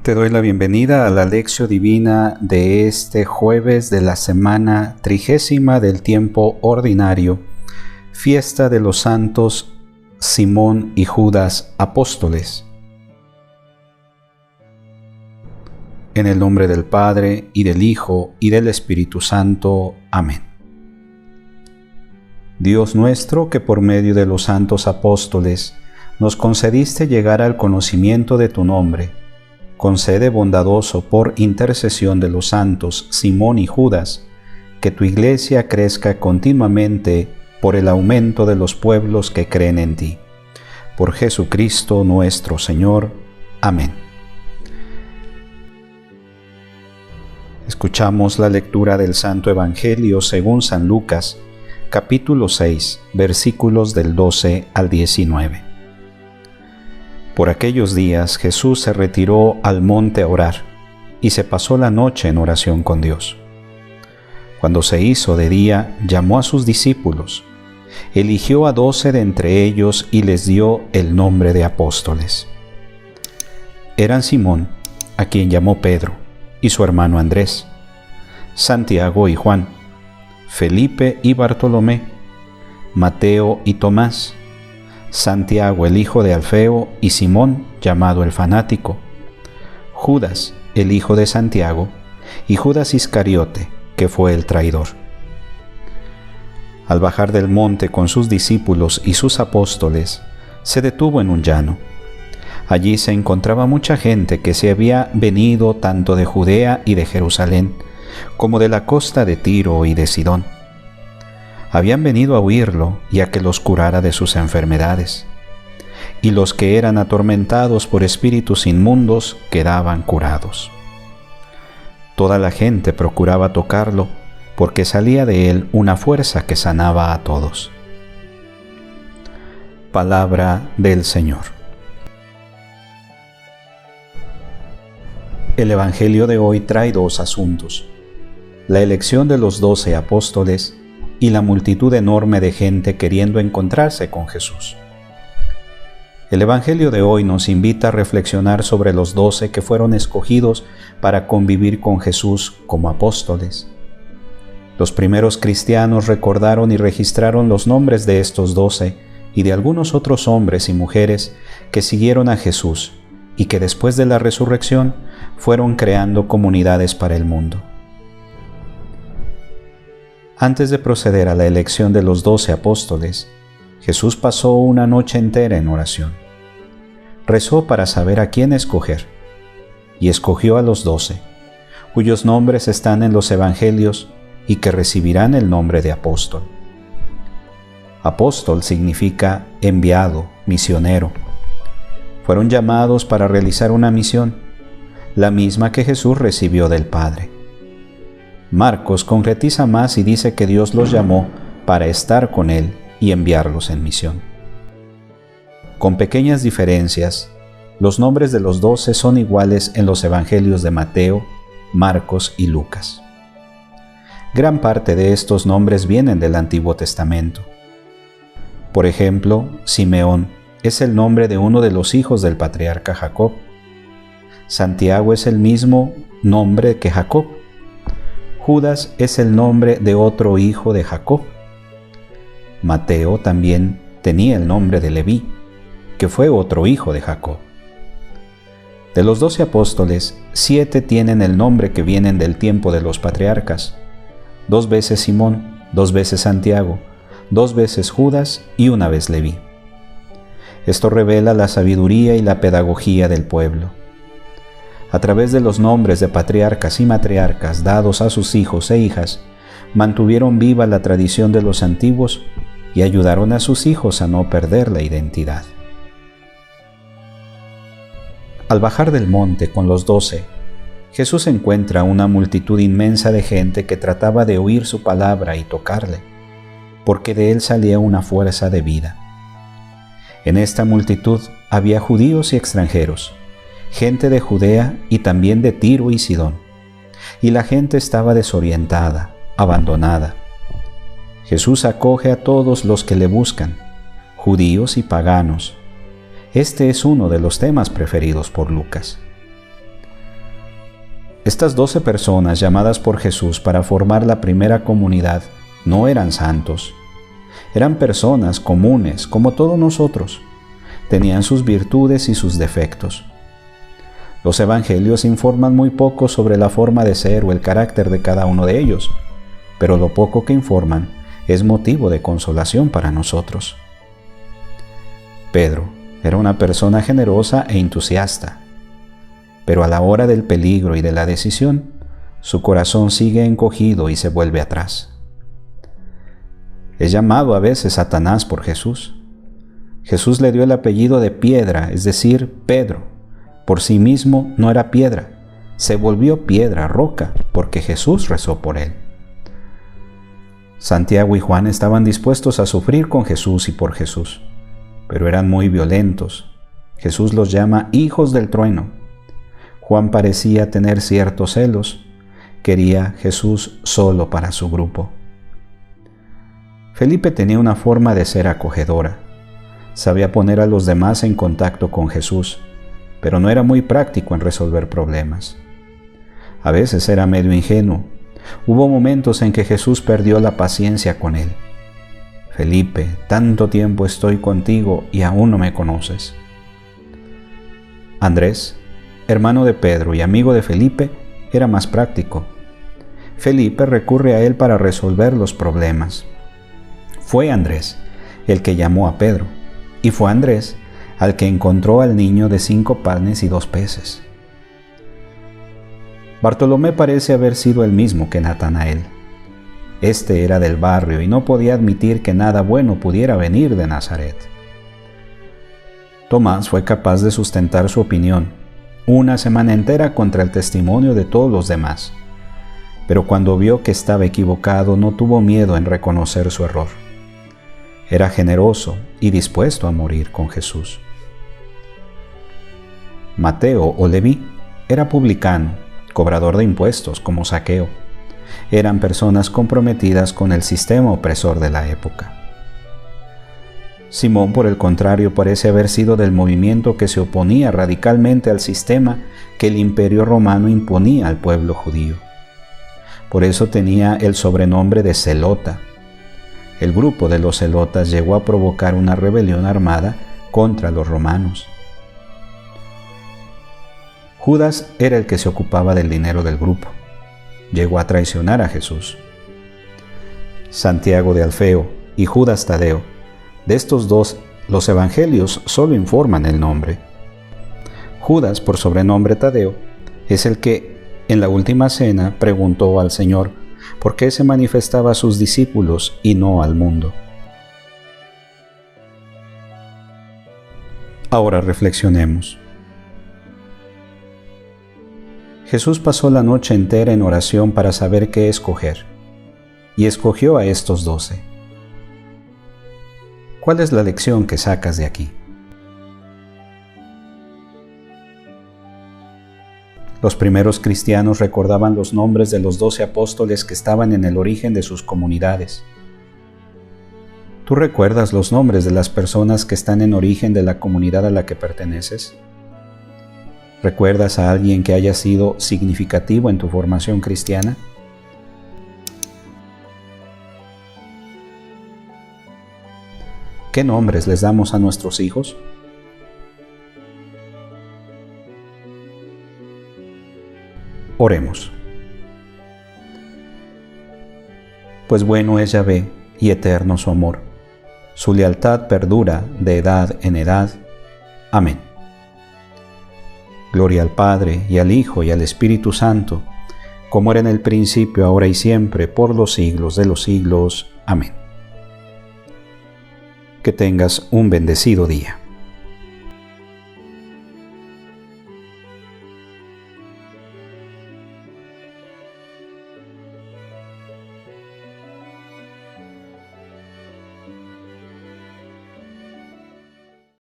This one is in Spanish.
Te doy la bienvenida a la lección divina de este jueves de la semana 30 del tiempo ordinario, fiesta de los santos Simón y Judas apóstoles. En el nombre del Padre, y del Hijo, y del Espíritu Santo. Amén. Dios nuestro, que por medio de los santos apóstoles nos concediste llegar al conocimiento de tu nombre, concede bondadoso por intercesión de los santos Simón y Judas, que tu iglesia crezca continuamente por el aumento de los pueblos que creen en ti. Por Jesucristo nuestro Señor. Amén. Escuchamos la lectura del Santo Evangelio según San Lucas, capítulo 6, versículos del 12 al 19. Por aquellos días Jesús se retiró al monte a orar y se pasó la noche en oración con Dios. Cuando se hizo de día, llamó a sus discípulos, eligió a 12 de entre ellos y les dio el nombre de apóstoles. Eran Simón, a quien llamó Pedro, y su hermano Andrés, Santiago y Juan, Felipe y Bartolomé, Mateo y Tomás, Santiago el hijo de Alfeo y Simón, llamado el fanático, Judas el hijo de Santiago y Judas Iscariote, que fue el traidor. Al bajar del monte con sus discípulos y sus apóstoles, se detuvo en un llano. Allí se encontraba mucha gente que se había venido tanto de Judea y de Jerusalén, como de la costa de Tiro y de Sidón. Habían venido a oírlo y a que los curara de sus enfermedades. Y los que eran atormentados por espíritus inmundos quedaban curados. Toda la gente procuraba tocarlo, porque salía de él una fuerza que sanaba a todos. Palabra del Señor. El Evangelio de hoy trae dos asuntos: la elección de los 12 apóstoles y la multitud enorme de gente queriendo encontrarse con Jesús. El Evangelio de hoy nos invita a reflexionar sobre los 12 que fueron escogidos para convivir con Jesús como apóstoles. Los primeros cristianos recordaron y registraron los nombres de estos 12 y de algunos otros hombres y mujeres que siguieron a Jesús y que después de la resurrección fueron creando comunidades para el mundo. Antes de proceder a la elección de los 12 apóstoles, Jesús pasó una noche entera en oración. Rezó para saber a quién escoger, y escogió a los 12, cuyos nombres están en los Evangelios y que recibirán el nombre de apóstol. Apóstol significa enviado, misionero. Fueron llamados para realizar una misión, la misma que Jesús recibió del Padre. Marcos concretiza más y dice que Dios los llamó para estar con Él y enviarlos en misión. Con pequeñas diferencias, los nombres de los 12 son iguales en los Evangelios de Mateo, Marcos y Lucas. Gran parte de estos nombres vienen del Antiguo Testamento. Por ejemplo, Simeón es el nombre de uno de los hijos del patriarca Jacob. Santiago es el mismo nombre que Jacob. Judas es el nombre de otro hijo de Jacob. Mateo también tenía el nombre de Leví, que fue otro hijo de Jacob. De los 12 apóstoles, 7 tienen el nombre que vienen del tiempo de los patriarcas: 2 veces Simón, 2 veces Santiago, 2 veces Judas y 1 vez Leví. Esto revela la sabiduría y la pedagogía del pueblo. A través de los nombres de patriarcas y matriarcas dados a sus hijos e hijas, mantuvieron viva la tradición de los antiguos y ayudaron a sus hijos a no perder la identidad. Al bajar del monte con los 12, Jesús encuentra una multitud inmensa de gente que trataba de oír su palabra y tocarle, porque de él salía una fuerza de vida. En esta multitud había judíos y extranjeros, gente de Judea y también de Tiro y Sidón, y la gente estaba desorientada, abandonada. Jesús acoge a todos los que le buscan, judíos y paganos. Este es uno de los temas preferidos por Lucas. Estas 12 personas llamadas por Jesús para formar la primera comunidad no eran santos. Eran personas comunes como todos nosotros. Tenían sus virtudes y sus defectos. Los evangelios informan muy poco sobre la forma de ser o el carácter de cada uno de ellos, pero lo poco que informan es motivo de consolación para nosotros. Pedro era una persona generosa e entusiasta, pero a la hora del peligro y de la decisión, su corazón sigue encogido y se vuelve atrás. Es llamado a veces Satanás por Jesús. Jesús le dio el apellido de piedra, es decir, Pedro. Por sí mismo no era piedra, se volvió piedra, roca, porque Jesús rezó por él. Santiago y Juan estaban dispuestos a sufrir con Jesús y por Jesús, pero eran muy violentos. Jesús los llama hijos del trueno. Juan parecía tener ciertos celos, quería Jesús solo para su grupo. Felipe tenía una forma de ser acogedora. Sabía poner a los demás en contacto con Jesús, pero no era muy práctico en resolver problemas. A veces era medio ingenuo. Hubo momentos en que Jesús perdió la paciencia con él. Felipe, tanto tiempo estoy contigo y aún no me conoces. Andrés, hermano de Pedro y amigo de Felipe, era más práctico. Felipe recurre a él para resolver los problemas. Fue Andrés el que llamó a Pedro, y fue Andrés al que encontró al niño de 5 panes y 2 peces. Bartolomé parece haber sido el mismo que Natanael. Este era del barrio y no podía admitir que nada bueno pudiera venir de Nazaret. Tomás fue capaz de sustentar su opinión una semana entera contra el testimonio de todos los demás, pero cuando vio que estaba equivocado no tuvo miedo en reconocer su error. Era generoso y dispuesto a morir con Jesús. Mateo o Leví era publicano, cobrador de impuestos como Zaqueo. Eran personas comprometidas con el sistema opresor de la época. Simón, por el contrario, parece haber sido del movimiento que se oponía radicalmente al sistema que el Imperio Romano imponía al pueblo judío. Por eso tenía el sobrenombre de Zelota. El grupo de los celotas llegó a provocar una rebelión armada contra los romanos. Judas era el que se ocupaba del dinero del grupo. Llegó a traicionar a Jesús. Santiago de Alfeo y Judas Tadeo, de estos dos, los evangelios solo informan el nombre. Judas, por sobrenombre Tadeo, es el que en la última cena preguntó al Señor por qué se manifestaba a sus discípulos y no al mundo. Ahora reflexionemos. Jesús pasó la noche entera en oración para saber qué escoger, y escogió a estos 12. ¿Cuál es la lección que sacas de aquí? Los primeros cristianos recordaban los nombres de los 12 apóstoles que estaban en el origen de sus comunidades. ¿Tú recuerdas los nombres de las personas que están en origen de la comunidad a la que perteneces? ¿Recuerdas a alguien que haya sido significativo en tu formación cristiana? ¿Qué nombres les damos a nuestros hijos? Oremos. Pues bueno es Yahvé y eterno su amor. Su lealtad perdura de edad en edad. Amén. Gloria al Padre, y al Hijo, y al Espíritu Santo, como era en el principio, ahora y siempre, por los siglos de los siglos. Amén. Que tengas un bendecido día.